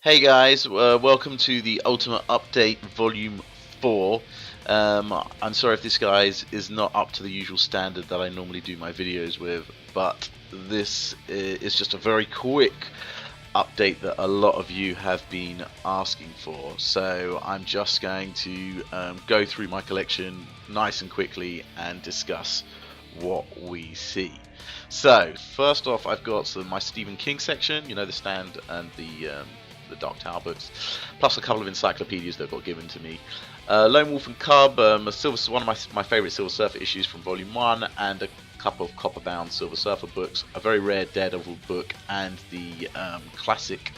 Hey guys, welcome to the Ultimate Update Volume 4. I'm sorry if this guys is not up to the usual standard that I normally do my videos with, but this is just a very quick update that a lot of you have been asking for. So I'm just going to go through my collection nice and quickly and discuss what we see. So first off, I've got my Stephen King section, you know, the Stand and the Dark Tower books, plus a couple of encyclopedias that got given to me. Lone Wolf and Cub, one of my favourite Silver Surfer issues from Volume 1, and a couple of copper-bound Silver Surfer books, a very rare Daredevil book, and the classic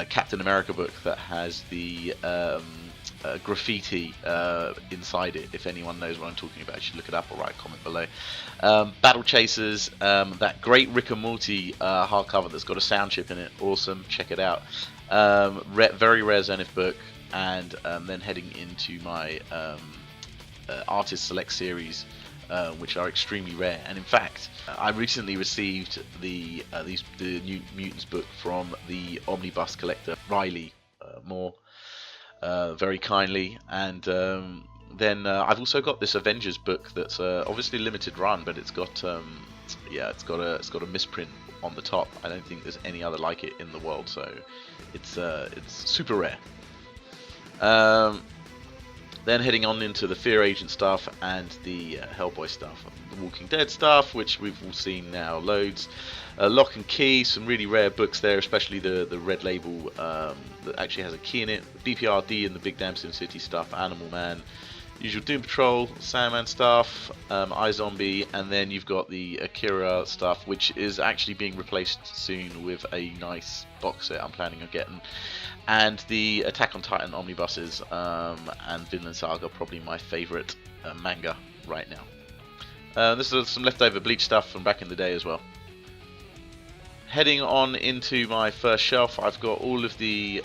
Captain America book that has the graffiti inside it. If anyone knows what I'm talking about, you should look it up or write a comment below. Battle Chasers, that great Rick and Morty hardcover that's got a sound chip in it, awesome, check it out. Very rare Zenith book, and then heading into my Artist Select series, which are extremely rare. And in fact, I recently received the New Mutants book from the Omnibus collector Riley Moore, very kindly, and then I've also got this Avengers book that's obviously limited run, but it's got it's got a misprint on the top. I don't think there's any other like it in the world, so it's super rare. Then heading on into the Fear Agent stuff and the Hellboy stuff, the Walking Dead stuff, which we've all seen now loads. Lock and Key, some really rare books there, especially the red label that actually has a key in it. BPRD and the Big Damn Sim City stuff, Animal Man, usual Doom Patrol, Sandman stuff, iZombie, and then you've got the Akira stuff, which is actually being replaced soon with a nice box set I'm planning on getting. And the Attack on Titan omnibuses and Vinland Saga, probably my favourite manga right now. This is some leftover Bleach stuff from back in the day as well. Heading on into my first shelf, I've got all of the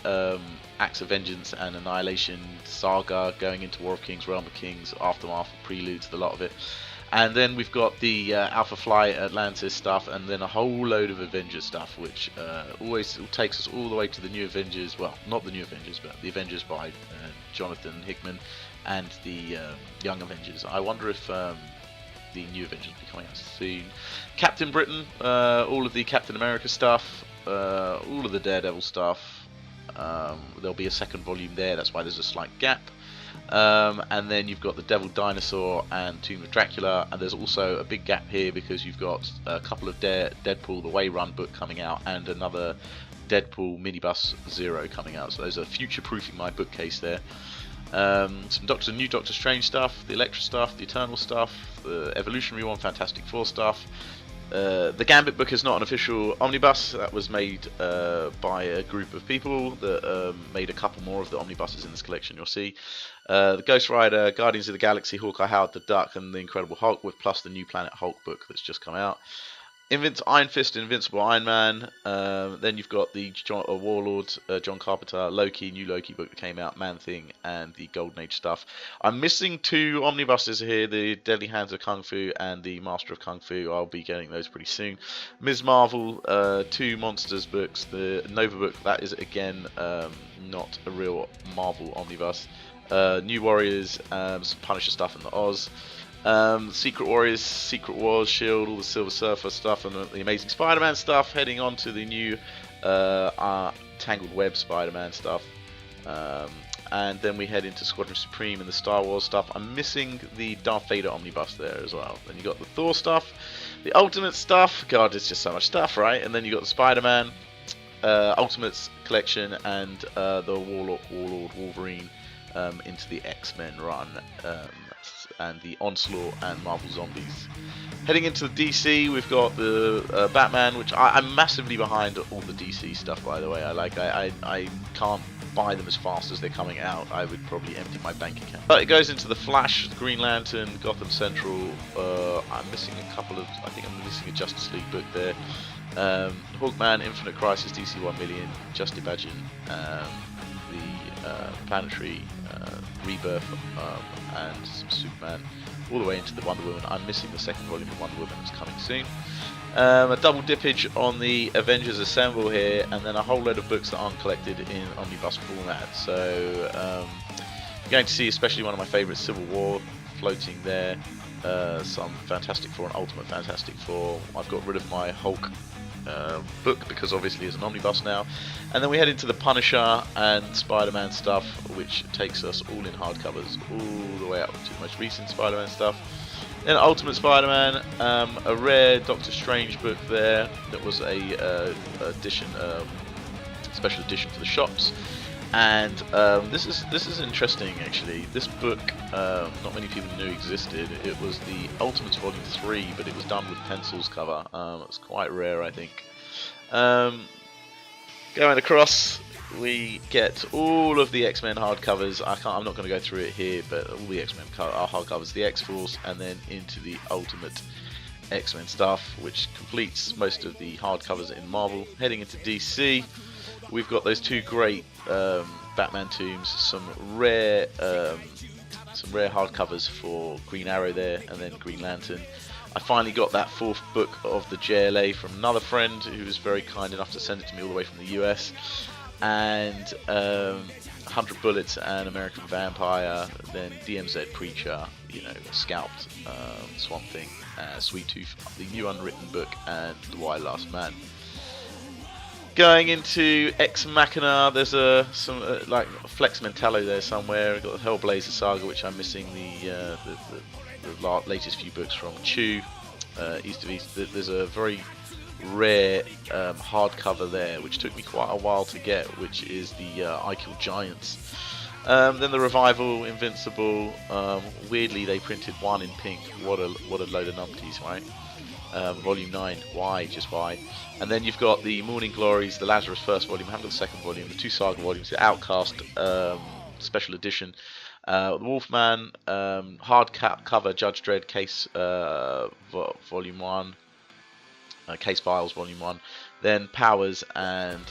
Acts of Vengeance and Annihilation saga going into War of Kings, Realm of Kings, Aftermath, Preludes, the lot of it. And then we've got the Alpha Flight, Atlantis stuff, and then a whole load of Avengers stuff, which always takes us all the way to the New Avengers. Well, not the New Avengers, but the Avengers by Jonathan Hickman and the Young Avengers. I wonder if the New Avengers will be coming out soon. Captain Britain, all of the Captain America stuff, all of the Daredevil stuff. There'll be a second volume there, that's why there's a slight gap. And then you've got the Devil Dinosaur and Tomb of Dracula, and there's also a big gap here because you've got a couple of Deadpool The Way Run book coming out and another Deadpool Minibus Zero coming out, so those are future-proofing my bookcase there. Some new Doctor Strange stuff, the Elektra stuff, the Eternal stuff, the Evolutionary one, Fantastic Four stuff. The Gambit book is not an official omnibus. That was made by a group of people that made a couple more of the omnibuses in this collection, you'll see. The Ghost Rider, Guardians of the Galaxy, Hawkeye, Howard the Duck, and the Incredible Hulk, with plus the New Planet Hulk book that's just come out. Iron Fist, Invincible Iron Man. Then you've got the Warlord, John Carpenter, Loki, new Loki book that came out, Man Thing, and the Golden Age stuff. I'm missing two omnibuses here, the Deadly Hands of Kung Fu and the Master of Kung Fu. I'll be getting those pretty soon. Ms. Marvel, two Monsters books. The Nova book, that is again not a real Marvel omnibus. New Warriors, some Punisher stuff in the Oz. Secret Warriors, Secret Wars, Shield, all the Silver Surfer stuff, and the Amazing Spider-Man stuff. Heading on to the new Tangled Web Spider-Man stuff, and then we head into Squadron Supreme and the Star Wars stuff. I'm missing the Darth Vader omnibus there as well. Then you got the Thor stuff, the Ultimate stuff. God, it's just so much stuff, right? And then you got the Spider-Man Ultimates collection and the Warlord Wolverine into the X-Men run. And the Onslaught and Marvel Zombies. Heading into the DC, we've got the Batman, which I'm massively behind all the DC stuff, by the way. I can't buy them as fast as they're coming out. I would probably empty my bank account. But it goes into the Flash, Green Lantern, Gotham Central. I'm missing I think I'm missing a Justice League book there. Hawkman, Infinite Crisis, DC 1 Million, Just Imagine, the Planetary, Rebirth, and Superman, all the way into the Wonder Woman. I'm missing the second volume of Wonder Woman, it's coming soon. A double dippage on the Avengers Assemble here, and then a whole load of books that aren't collected in omnibus format. So you're going to see especially one of my favourites, Civil War, floating there. Some Fantastic Four and Ultimate Fantastic Four. I've got rid of my Hulk book because obviously it's an omnibus now. And then we head into the Punisher and Spider-Man stuff, which takes us all in hardcovers all the way up to the most recent Spider-Man stuff. Then Ultimate Spider-Man, a rare Doctor Strange book there that was a edition, special edition for the shops. And this is interesting actually. This book, not many people knew existed. It was the Ultimates Volume 3, but it was done with pencils cover. It's quite rare, I think. Going across, we get all of the X-Men hardcovers. I'm not going to go through it here, but all the X-Men hardcovers, the X-Force, and then into the Ultimate X-Men stuff, which completes most of the hardcovers in Marvel. Heading into DC, we've got those two great Batman tombs, some rare hardcovers for Green Arrow there, and then Green Lantern. I finally got that fourth book of the JLA from another friend who was very kind enough to send it to me all the way from the US. And 100 Bullets and American Vampire, then DMZ Preacher, Scalped, Swamp Thing, Sweet Tooth, the new unwritten book, and The Why Last Man. Going into Ex Machina, there's some like Flex Mentallo there somewhere. We've got the Hellblazer Saga, which I'm missing the latest few books from Chew, East of East. There's a very rare hardcover there, which took me quite a while to get, which is the I Kill Giants. Then the Revival, Invincible. Weirdly, they printed one in pink. What a load of numpties, right? Volume 9, why? Just why? And then you've got the Morning Glories, the Lazarus first volume, I haven't got the second volume, the two Saga volumes, the Outcast special edition, the Wolfman, hardcover Judge Dredd case volume 1, Case Files volume 1, then Powers, and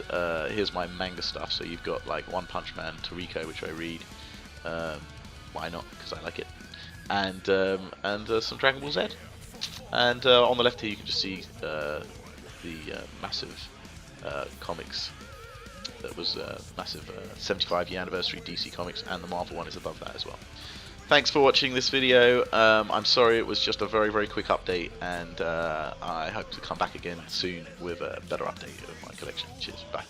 here's my manga stuff. So you've got like One Punch Man, Toriko, which I read, why not, because I like it, and some Dragon Ball Z. And on the left here you can just see the massive comics. That was massive 75 year anniversary DC Comics, and the Marvel one is above that as well. Thanks for watching this video. I'm sorry it was just a very quick update, and I hope to come back again soon with a better update of my collection. Cheers, bye.